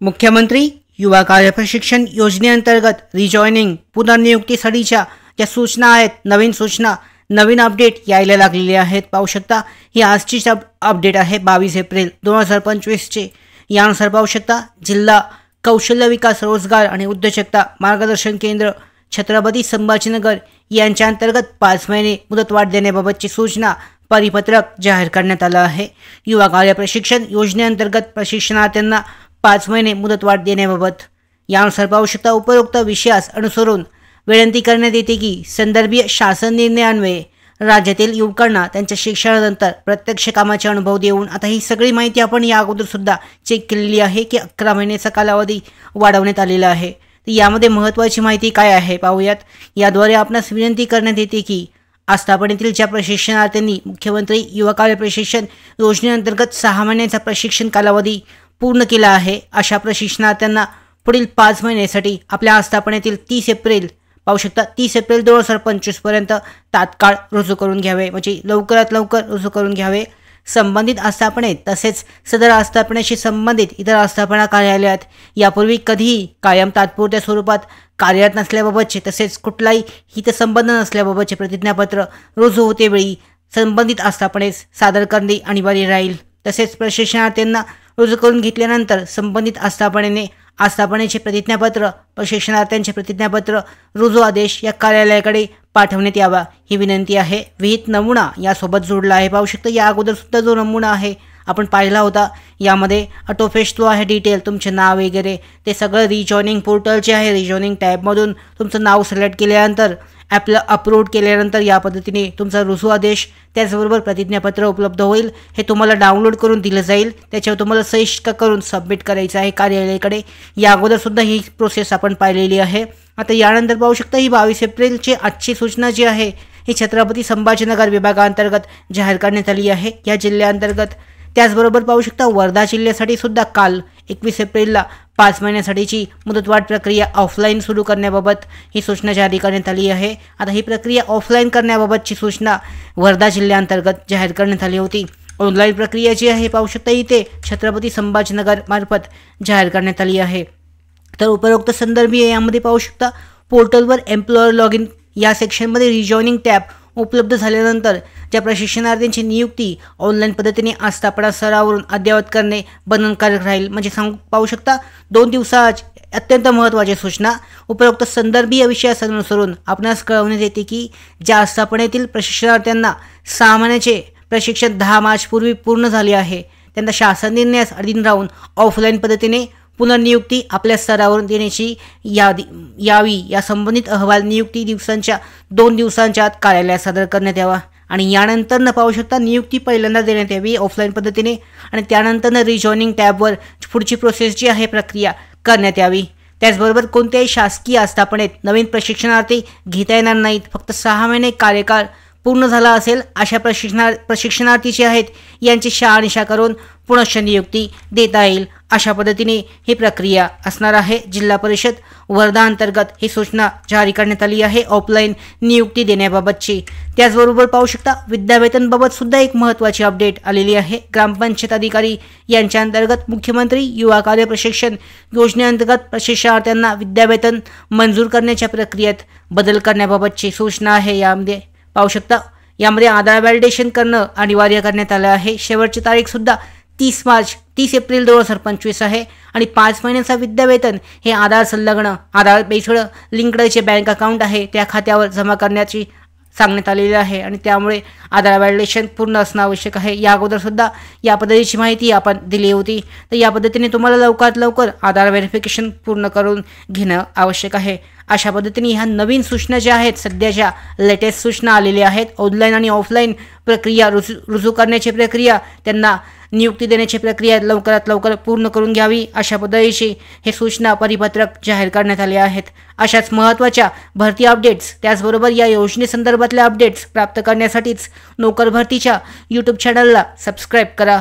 मुख्यमंत्री युवा कार्य प्रशिक्षण योजनेअंतर्गत रिजॉइनिंग पुनर्नियुक्तीसाठीच्या ज्या सूचना आहेत, नवीन सूचना, नवीन अपडेट यायला लागलेले आहेत. पाहू शकता ही आजचीच अपडेट आहे 22 एप्रिल 2025चे. यानुसार पाहू शकता जिल्हा कौशल्य विकास रोजगार आणि उद्योजकता मार्गदर्शन केंद्र छत्रपती संभाजीनगर यांच्या अंतर्गत 5 महिने मुदतवाढ देण्याबाबतची सूचना परिपत्रक जाहीर करण्यात आलं आहे. युवा कार्य प्रशिक्षण योजनेअंतर्गत प्रशिक्षणार्थ्यांना 5 महिने मुदतवाढ देण्याबाबत यानुसार पाहू शकता उपरोक्त विषयास अनुसरून विनंती करण्यात येते की संदर्भीय शासन निर्णयान्वये राज्यातील युवकांना त्यांच्या शिक्षणानंतर प्रत्यक्ष कामाचे अनुभव देऊन, आता ही सगळी माहिती आपण या अगोदर सुद्धा चेक केलेली आहे की 11 महिन्याचा कालावधी वाढवण्यात आलेला आहे. तर यामध्ये महत्त्वाची माहिती काय आहे पाहूयात. याद्वारे आपणास विनंती करण्यात येते की आस्थापनेतील ज्या प्रशिक्षणार्थ्यांनी मुख्यमंत्री युवा कार्य प्रशिक्षण योजनेअंतर्गत 6 महिन्याचा प्रशिक्षण कालावधी पूर्ण केला आहे, अशा प्रशिक्षणार्थ्यांना पुढील 5 महिन्यासाठी आपल्या आस्थापनेतील 30 एप्रिल पाहू शकता 30 एप्रिल 2025 पर्यंत तात्काळ रुजू करून घ्यावे, म्हणजे लवकरात लवकर रुजू करून घ्यावे. संबंधित आस्थापनेत तसेच सदर आस्थापनेशी संबंधित इतर आस्थापना कार्यालयात यापूर्वी कधीही कायम तात्पुरत्या स्वरूपात कार्यरत नसल्याबाबतचे तसेच कुठलाही हितसंबंध नसल्याबाबतचे प्रतिज्ञापत्र रुजू होतेवेळी संबंधित आस्थापनेस सादर करणे अनिवार्य राहील. तसेच प्रशिक्षणार्थ्यांना रुजू करून घेतल्यानंतर संबंधित आस्थापनेचे प्रतिज्ञापत्र, प्रशिक्षणार्थ्यांचे प्रतिज्ञापत्र, रुजू आदेश या कार्यालयाकडे पाठवण्यात यावा ही विनंती आहे. विहित नमुना यासोबत जोडला आहे. पाहू शकता या अगोदर सुद्धा जो नमुना आहे आपण पाहिला होता, यामध्ये ऑटोफेश जो आहे डिटेल, तुमचे नाव वगैरे ते सगळं रिजॉइनिंग पोर्टल जे आहे रिजॉइनिंग टॅबमधून तुमचं नाव सिलेक्ट केल्यानंतर ॲपला अपलोड केल्यानंतर या पद्धतीने तुमचा रुजू आदेश त्याचबरोबर प्रतिज्ञापत्र उपलब्ध होईल. हे तुम्हाला डाउनलोड करून दिलं जाईल. त्याच्यावर तुम्हाला सही करून सबमिट करायचं आहे कार्यालयाकडे. या अगोदर सुद्धा ही प्रोसेस आपण पाहिलेली आहे. आता यानंतर पाहू शकता ही 22 एप्रिलची आजची सूचना जी आहे ही छत्रपती संभाजीनगर विभागाअंतर्गत जाहीर करण्यात आली आहे या जिल्ह्याअंतर्गत. त्याचबरोबर पाहू शकता वर्धा जिल्ह्यासाठी सुद्धा काल 21 एप्रिलला 5 महिन्यासाठीची मुदतवाढ प्रक्रिया ऑफलाईन सुरू करण्याबाबत ही सूचना जारी करण्यात आली आहे. आता ही प्रक्रिया ऑफलाईन करण्याबाबतची सूचना वर्धा जिल्ह्याअंतर्गत जाहीर करण्यात आली होती. ऑनलाईन प्रक्रिया जी आहे पाहू शकता इथे छत्रपती संभाजीनगर मार्फत जाहीर करण्यात आली आहे. तर उपरोक्त संदर्भीय यामध्ये पाहू शकता पोर्टलवर एम्प्लॉयर लॉग इन या सेक्शनमध्ये रिजॉइनिंग टॅब उपलब्ध झाल्यानंतर ज्या प्रशिक्षणार्थ्यांची नियुक्ती ऑनलाईन पद्धतीने आस्थापना स्तरावरून अद्ययावत करणे बंधनकारक राहील. म्हणजे पाहू शकता 2 दिवसात अत्यंत महत्त्वाची सूचना उपरोक्त संदर्भीय विषयास अनुसरून आपणास कळवण्यात येते की ज्या आस्थापनेतील प्रशिक्षणार्थ्यांना 6 महिन्याचे प्रशिक्षण 10 मार्च पूर्वी पूर्ण झाले आहे त्यांना शासन निर्णयास अधीन राहून ऑफलाईन पद्धतीने पुनर्नियुक्ती आपल्या स्तरावरून देण्याची यावी. या संबंधित अहवाल नियुक्ती दिवसांच्या 2 दिवसांच्या आत कार्यालयात सादर करण्यात यावा. आणि यानंतर पाहू शकता नियुक्ती पहिल्यांदा देण्यात यावी ऑफलाईन पद्धतीने आणि त्यानंतर रिजॉइनिंग टॅबवर पुढची प्रोसेस जी आहे प्रक्रिया करण्यात यावी. त्याचबरोबर कोणत्याही शासकीय आस्थापनेत नवीन प्रशिक्षणार्थी घेता येणार नाहीत. फक्त 6 महिने कार्यकाळ पूर्ण झाला असेल अशा प्रशिक्षणार्थी जे आहेत यांची शहानिशा करून पुनश्च नियुक्ती देता येईल. अशा पद्धतीने ही प्रक्रिया असणार आहे. जिल्हा परिषद वर्धा अंतर्गत ही सूचना जारी करण्यात आली आहे ऑफलाईन नियुक्ती देण्याबाबतची. त्याचबरोबर पाहू शकता विद्यावेतनबाबत सुद्धा एक महत्त्वाची अपडेट आलेली आहे. ग्रामपंचायत अधिकारी यांच्या अंतर्गत मुख्यमंत्री युवा कार्य प्रशिक्षण योजनेअंतर्गत प्रशिक्षणार्थ्यांना विद्यावेतन मंजूर करण्याच्या प्रक्रियेत बदल करण्याबाबतची सूचना आहे. यामध्ये पाहू शकता यामध्ये आधार व्हॅलिडेशन करणं अनिवार्य करण्यात आलं आहे. शेवटची तारीख सुद्धा 30 एप्रिल 2025 आहे आणि 5 महिन्याचा विद्यावेतन हे आधार संलग्न आधार बेस्ड लिंक्ड जे बँक अकाउंट आहे त्या खात्यावर जमा करण्याची सांगण्यात आलेली आहे आणि त्यामुळे आधार व्हॅलिडेशन पूर्ण असणं आवश्यक आहे. या अगोदर सुद्धा या पद्धतीची माहिती आपण दिली होती. तर या पद्धतीने तुम्हाला लवकरात लवकर आधार व्हेरिफिकेशन पूर्ण करून घेणं आवश्यक आहे. अशा पद्धतीने ह्या नवीन सूचना ज्या आहेत सध्याच्या लेटेस्ट सूचना आलेल्या आहेत. ऑनलाईन आणि ऑफलाईन प्रक्रिया रुजू करण्याची प्रक्रिया, त्यांना नियुक्ती देण्याची प्रक्रिया लवकरात लवकर पूर्ण करून घ्यावी अशा पद्धतीची हे सूचना परिपत्रक जाहीर करण्यात आले आहेत. अशाच महत्त्वाच्या भरती अपडेट्स त्याचबरोबर या योजनेसंदर्भातल्या अपडेट्स प्राप्त करण्यासाठीच नोकर भरतीच्या YouTube चॅनलला सबस्क्राईब करा.